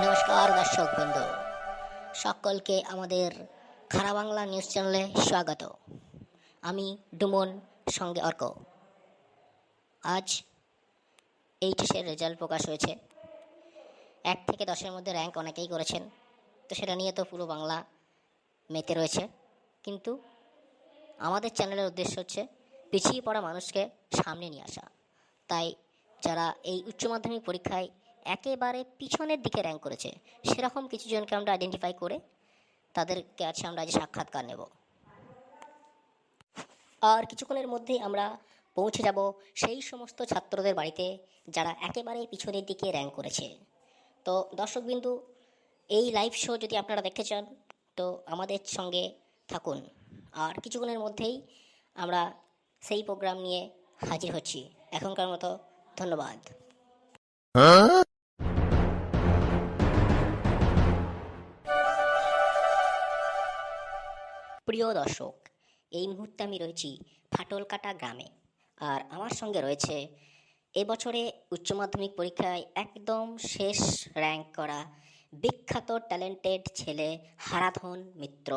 নমস্কার দর্শক বৃন্দ, সকলকে আমাদের খারা বাংলা নিউজ চ্যানেলে স্বাগত। আমি ডুমন, সঙ্গে অর্ক। আজ এইচএসের রেজাল্ট প্রকাশ হয়েছে। 1 থেকে 10-এর মধ্যে র্যাঙ্ক অনেকেই করেছেন, তো সেটা নিয়ে তো পুরো বাংলা মেতে রয়েছে। কিন্তু আমাদের চ্যানেলের উদ্দেশ্য হচ্ছে পিছিয়ে পড়া মানুষকে সামনে নিয়ে আসা। তাই যারা এই উচ্চ মাধ্যমিক পরীক্ষায় একেবারে পিছনের দিকে র্যাঙ্ক করেছে, সেরকম কিছু জনকে আমরা আইডেন্টিফাই করে তাদেরকে আছে আমরা আজ সাক্ষাৎকার নেব। আর কিছুক্ষণের মধ্যেই আমরা পৌঁছে যাব সেই সমস্ত ছাত্রদের বাড়িতে যারা একেবারে পিছনের দিকে র্যাঙ্ক করেছে। তো দর্শকবিন্দু, এই লাইভ শো যদি আপনারা দেখতে চান তো আমাদের সঙ্গে থাকুন। আর কিছুক্ষণের মধ্যেই আমরা সেই প্রোগ্রাম নিয়ে হাজির হচ্ছি। এখনকার মতো ধন্যবাদ। প্রিয় দর্শক, এই মুহূর্তে আমি রয়েছি ফাটলকাটা গ্রামে, আর আমার সঙ্গে রয়েছে এবছরে উচ্চ মাধ্যমিক পরীক্ষায় একদম শেষ র্যাঙ্ক করা বিখ্যাত ট্যালেন্টেড ছেলে হারাধন মিত্র।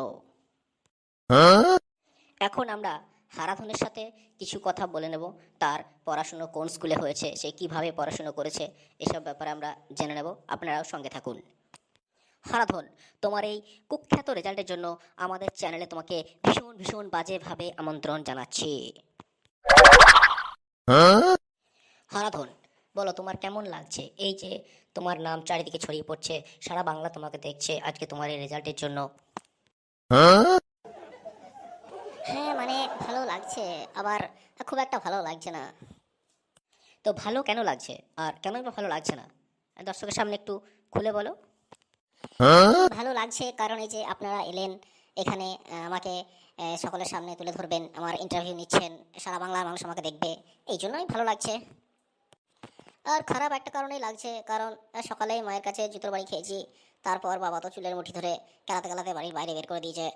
এখন আমরা হারাধনের সাথে কিছু কথা বলে নেব। তার পড়াশুনো কোন স্কুলে হয়েছে, সে কিভাবে পড়াশুনো করেছে, এসব ব্যাপারে আমরা জেনে নেব। আপনারাও সঙ্গে থাকুন। হারাধন, তোমার এই কুখ্যাত রেজাল্টের জন্য আমাদের চ্যানেলে তোমাকে ভীষণ ভীষণ বাজেভাবে আমন্ত্রণ জানাচ্ছি। হারাধন, বলো তোমার কেমন লাগছে? এই যে তোমার নাম চারিদিকে ছড়িয়ে পড়ছে, সারা বাংলা তোমাকে দেখছে আজকে তোমার এই রেজাল্টের জন্য। হ্যাঁ, মানে ভালো লাগছে, আবার খুব একটা ভালো লাগছে না। তো ভালো কেন লাগছে, আর কেনই বা ভালো লাগছে না, দর্শকের সামনে একটু খুলে বলো। ভালো লাগছে কারণ এই যে আপনারা এলেন এখানে, আমাকে সকলের সামনে তুলে ধরবেন, আমার ইন্টারভিউ নিচ্ছেন, সারা বাংলার মানুষ আমাকে দেখবে, এই জন্যই ভালো লাগছে। আর খারাপ একটা কারণেই লাগছে, কারণ সকালেই মায়ের কাছে জুতোর বাড়ি খেয়েছি, তারপর বাবা তো চুলের মুঠি ধরে খেলাতে খেলাতে বাড়ির বাইরে বের করে দিয়েছে।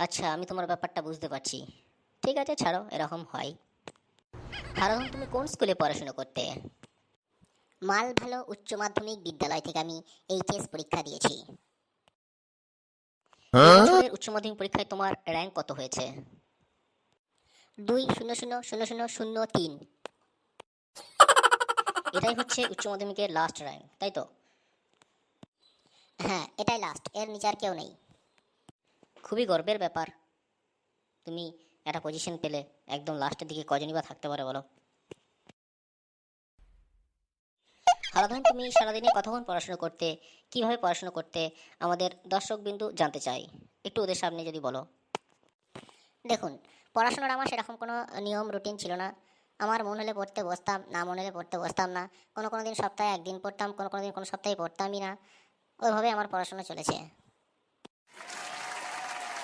আচ্ছা, আমি তোমার ব্যাপারটা বুঝতে পারছি। ঠিক আছে, ছাড়ো, এরকম হয়। কারণ তুমি কোন স্কুলে পড়াশোনা করতে? মাল ভালো উচ্চ মাধ্যমিক বিদ্যালয় থেকে আমি এইচএস পরীক্ষা দিয়েছি। এবছরের উচ্চ মাধ্যমিক পরীক্ষায় তোমার র্যাঙ্ক কত হয়েছে? 2,000,003। এটাই হচ্ছে উচ্চ মাধ্যমিকের লাস্ট র্যাঙ্ক, তাই তো? হ্যাঁ, এটাই লাস্ট, এর নিচে আর কেউ নেই। খুবই গর্বের ব্যাপার, তুমি একটা পজিশন পেলে। একদম লাস্টের দিকে কজনই বা থাকতে পারে বলো? হারাধন, তুমি সারাদিনে কতক্ষণ পড়াশোনা করতে, কিভাবে পড়াশোনা করতে, আমাদের দর্শকবিন্দু জানতে চাই। একটু ওদের সামনে যদি বলো। দেখুন, পড়াশোনার আমার সেরকম কোনো নিয়ম রুটিন ছিল না। আমার মন হলে পড়তে বসতাম, না মন হলে পড়তে বসতাম না। কোনো দিন সপ্তাহে একদিন পড়তাম, কোনো দিন কোনো সপ্তাহে পড়তামই না। ওইভাবে আমার পড়াশোনা চলেছে।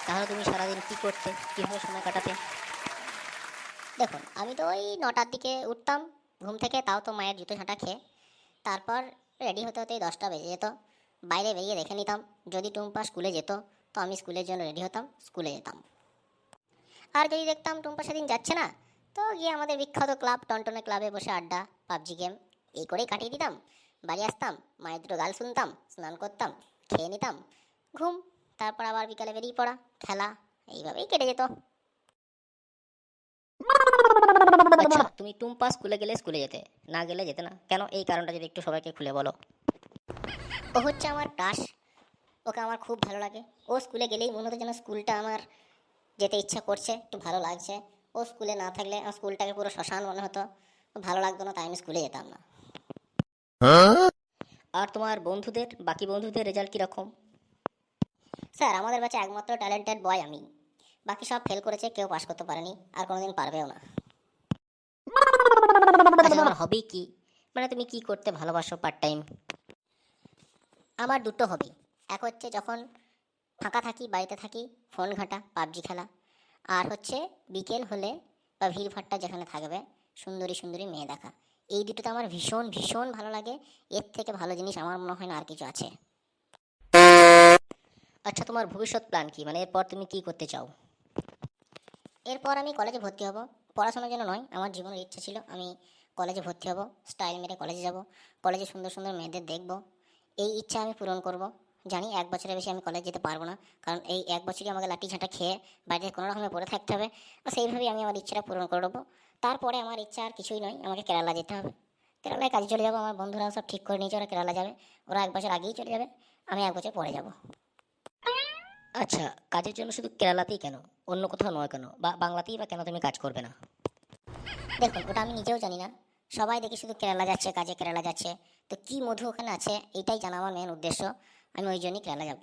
তাহলে তুমি সারাদিন কী করতে, কীভাবে সময় কাটাতে? দেখুন, আমি তো ওই 9টার দিকে উঠতাম ঘুম থেকে, তাও তো মায়ের জুতো ঝাঁটা খেয়ে। তারপর রেডি হতে হতেই 10টা বেজে যেত। বাইরে বেরিয়ে দেখে নিতাম, যদি টুম্পা স্কুলে যেত তো আমি স্কুলের জন্য রেডি হতাম, স্কুলে যেতাম। আর যদি দেখতাম টুম্পা সেদিন যাচ্ছে না, তো গিয়ে আমাদের বিখ্যাত ক্লাব টনটনে ক্লাবে বসে আড্ডা, পাবজি গেম, এই করেই কাটিয়ে দিতাম। বাড়ি আসতাম, মায়ের দুটো গাল শুনতাম, স্নান করতাম, খেয়ে নিতাম, ঘুম, তারপর আবার বিকালে বেরিয়ে পড়া, খেলা, এইভাবেই কেটে যেত। আচ্ছা, তুমি টুম্পা স্কুলে গেলে স্কুলে যেতে, না গেলে যেতে না কেন? এই কারণটা যদি একটু সবাইকে খুলে বলো। ও হচ্ছে আমার ক্রাশ, ওকে আমার খুব ভালো লাগে। ও স্কুলে গেলেই মনে হতো যেন স্কুলটা আমার যেতে ইচ্ছা করছে, একটু ভালো লাগছে। ও স্কুলে না থাকলে আমার স্কুলটাকে পুরো শ্মশান মনে হতো, ভালো লাগতো না, তাই আমি স্কুলে যেতাম না। আর তোমার বন্ধুদের, বাকি বন্ধুদের রেজাল্ট কীরকম? স্যার, আমাদের ব্যাচে একমাত্র ট্যালেন্টেড বয় আমি, বাকি সব ফেল করেছে, কেউ পাশ করতে পারেনি, আর কোনোদিন পারবেও না। আচ্ছা, তোমার হবি কি, মানে তুমি কি করতে ভালোবাসো পার্ট টাইম? আমার দুটো হবি। এক হচ্ছে যখন ফাঁকা থাকি, বাড়িতে থাকি, ফোন ঘাঁটা, পাবজি খেলা। আর হচ্ছে বিকেল হলে বা ভিড়ভাট্টা যেখানে থাকবে, সুন্দরী সুন্দরী মেয়ে দেখা। এই দুটোতে আমার ভীষণ ভীষণ ভালো লাগে। এর থেকে ভালো জিনিস আমার মনে হয় না আর কিছু আছে। আচ্ছা, তোমার ভবিষ্যৎ প্ল্যান কি, মানে এরপর তুমি কি করতে চাও? এরপর আমি কলেজে ভর্তি হব, পড়াশোনার জন্য নয়, আমার জীবনের ইচ্ছা ছিল আমি কলেজে ভর্তি হব, স্টাইল মেরে কলেজে যাব, কলেজে সুন্দর সুন্দর মেয়েদের দেখব। এই ইচ্ছা আমি পূরণ করব। জানি 1 বছরের বেশি আমি কলেজ যেতে পারবো না, কারণ এই 1 বছরই আমাকে লাঠি ঝাঁটা খেয়ে বাড়িতে কোনো রকমে পড়ে থাকতে হবে। আর সেইভাবেই আমি আমার ইচ্ছাটা পূরণ করে দেবো। তারপরে আমার ইচ্ছা আর কিছুই নয়, আমাকে কেরালা যেতে হবে। কেরালায় কাজে চলে যাবো। আমার বন্ধুরা সব ঠিক করে নিয়েছে ওরা কেরালা যাবে। ওরা 1 বছর আগেই চলে যাবে, আমি 1 বছর পরে যাব। আচ্ছা, কাজের জন্য শুধু কেরালাতেই কেন, অন্য কোথাও নয় কেন, বা বাংলাতেই বা কেন তুমি কাজ করবে না? দেখুন, ওটা আমি নিজেও জানি না। সবাই দেখি শুধু কেরালা যাচ্ছে, কাজে কেরালা যাচ্ছে। তো কি মধু ওখানে আছে এইটাই জানা আমার মেন উদ্দেশ্য। আমি ওই জন্যই কেরালা যাব।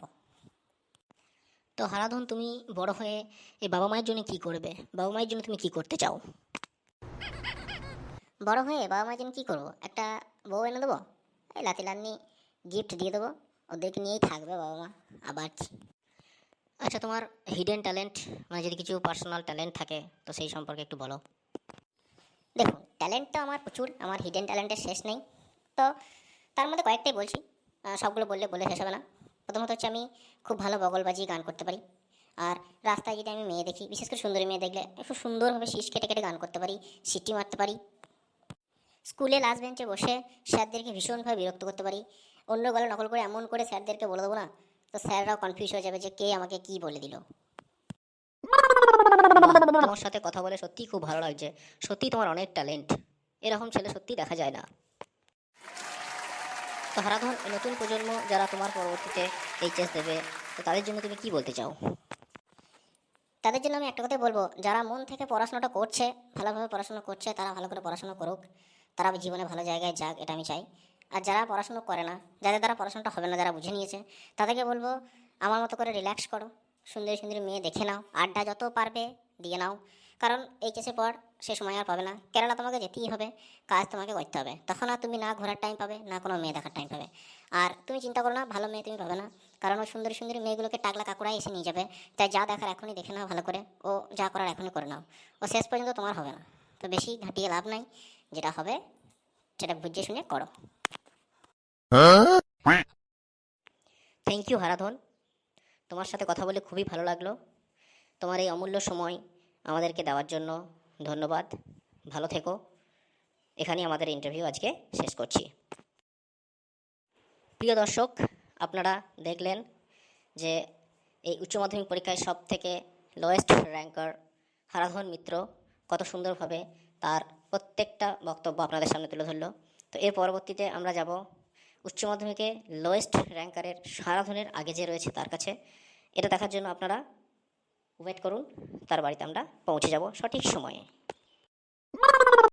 তো হারাধন, তুমি বড় হয়ে এই বাবা মায়ের জন্য কি করবে? বাবা মায়ের জন্য তুমি কি করতে চাও? বড় হয়ে বাবা মায়ের জন্য কী করবো? একটা বউ এনে দেবো, এই লাতি লান্নি গিফট দিয়ে দেবো। ওদেরকে নিয়েই থাকবে বাবা মা, আবার কি। আচ্ছা, তোমার হিডেন ট্যালেন্ট, মানে যদি কিছু পার্সোনাল ট্যালেন্ট থাকে তো সেই সম্পর্কে একটু বলো। দেখুন, ট্যালেন্ট তো আমার প্রচুর, আমার হিডেন ট্যালেন্টের শেষ নেই। তো তার মধ্যে কয়েকটাই বলছি, সবগুলো বলে শেষ হবে না। প্রথমত হচ্ছে আমি খুব ভালো বগল বাজিয়ে গান করতে পারি। আর রাস্তায় যদি আমি মেয়ে দেখি, বিশেষ করে সুন্দরী মেয়ে দেখলে খুব সুন্দরভাবে শীষ কেটে কেটে গান করতে পারি, সিটি মারতে পারি। স্কুলে লাস্ট বেঞ্চে বসে স্যারদেরকে ভীষণভাবে বিরক্ত করতে পারি। অন্য গলা নকল করে এমন করে স্যারদেরকে বলে দেবো না, তো স্যাররাও কনফিউজ হয়ে যাবে যে কে আমাকে কি বলে দিল। তোমার সাথে কথা বলে সত্যিই খুব ভালো লাগছে। সত্যিই তোমার অনেক ট্যালেন্ট। এরকম ছেলে সত্যিই দেখা যায় না। তো হারাধন, নতুন প্রজন্ম যারা তোমার পরবর্তীতে এইচএস দেবে, তো তাদের জন্য তুমি কি বলতে চাও? তাদের জন্য আমি একটা কথাই বলবো, যারা মন থেকে পড়াশোনাটা করছে, ভালোভাবে পড়াশোনা করছে, তারা ভালো করে পড়াশোনা করুক। তারা জীবনে ভালো জায়গায় যাক, এটা আমি চাই। আর যারা পড়াশোনা করে না, যাদের দ্বারা পড়াশোনাটা হবে না, যারা বুঝে নিয়েছে, তাদেরকে বলবো আমার মতো করে রিল্যাক্স করো, সুন্দরী সুন্দরী মেয়ে দেখে নাও, আড্ডা যত পারবে দিয়ে নাও। কারণ এইচএসের পর সে সময় আর পাবে না। কেরালা তোমাকে যেতেই হবে, কাজ তোমাকে করতে হবে। তখন আর তুমি না ঘোরার টাইম পাবে, না কোনো মেয়ে দেখার টাইম পাবে। আর তুমি চিন্তা করো না, ভালো মেয়ে তুমি পাবে না, কারণ ওই সুন্দরী সুন্দরী মেয়েগুলোকে টাকলা কাকুরাই এসে নিয়ে যাবে। তাই যা দেখার এখনই দেখে নাও ভালো করে, ও যা করার এখনই করে নাও। ও শেষ পর্যন্ত তোমার হবে না। তো বেশি ঘাঁটিয়ে লাভ নাই, যেটা হবে সেটা বুঝে শুনে করো। থ্যাংক ইউ হারাধন, তোমার সাথে কথা বলে খুবই ভালো লাগলো। তোমার এই অমূল্য সময় আমাদেরকে দেওয়ার জন্য ধন্যবাদ। ভালো থেকো। এখানেই আমাদের ইন্টারভিউ আজকে শেষ করছি। প্রিয় দর্শক, আপনারা দেখলেন যে এই উচ্চ মাধ্যমিক পরীক্ষায় সব থেকে লোয়েস্ট র্যাঙ্কার হারাধন মিত্র কত সুন্দরভাবে তার প্রত্যেকটা বক্তব্য আপনাদের সামনে তুলে ধরল। তো এর পরবর্তীতে আমরা যাব উচ্চ মাধ্যমিকে লোয়েস্ট র্যাঙ্কারের হারাধনের আগে যে রয়েছে তার কাছে। এটা দেখার জন্য আপনারা ওয়েট করুন, তার বাড়িতে আমরা পৌঁছে যাব সঠিক সময়ে।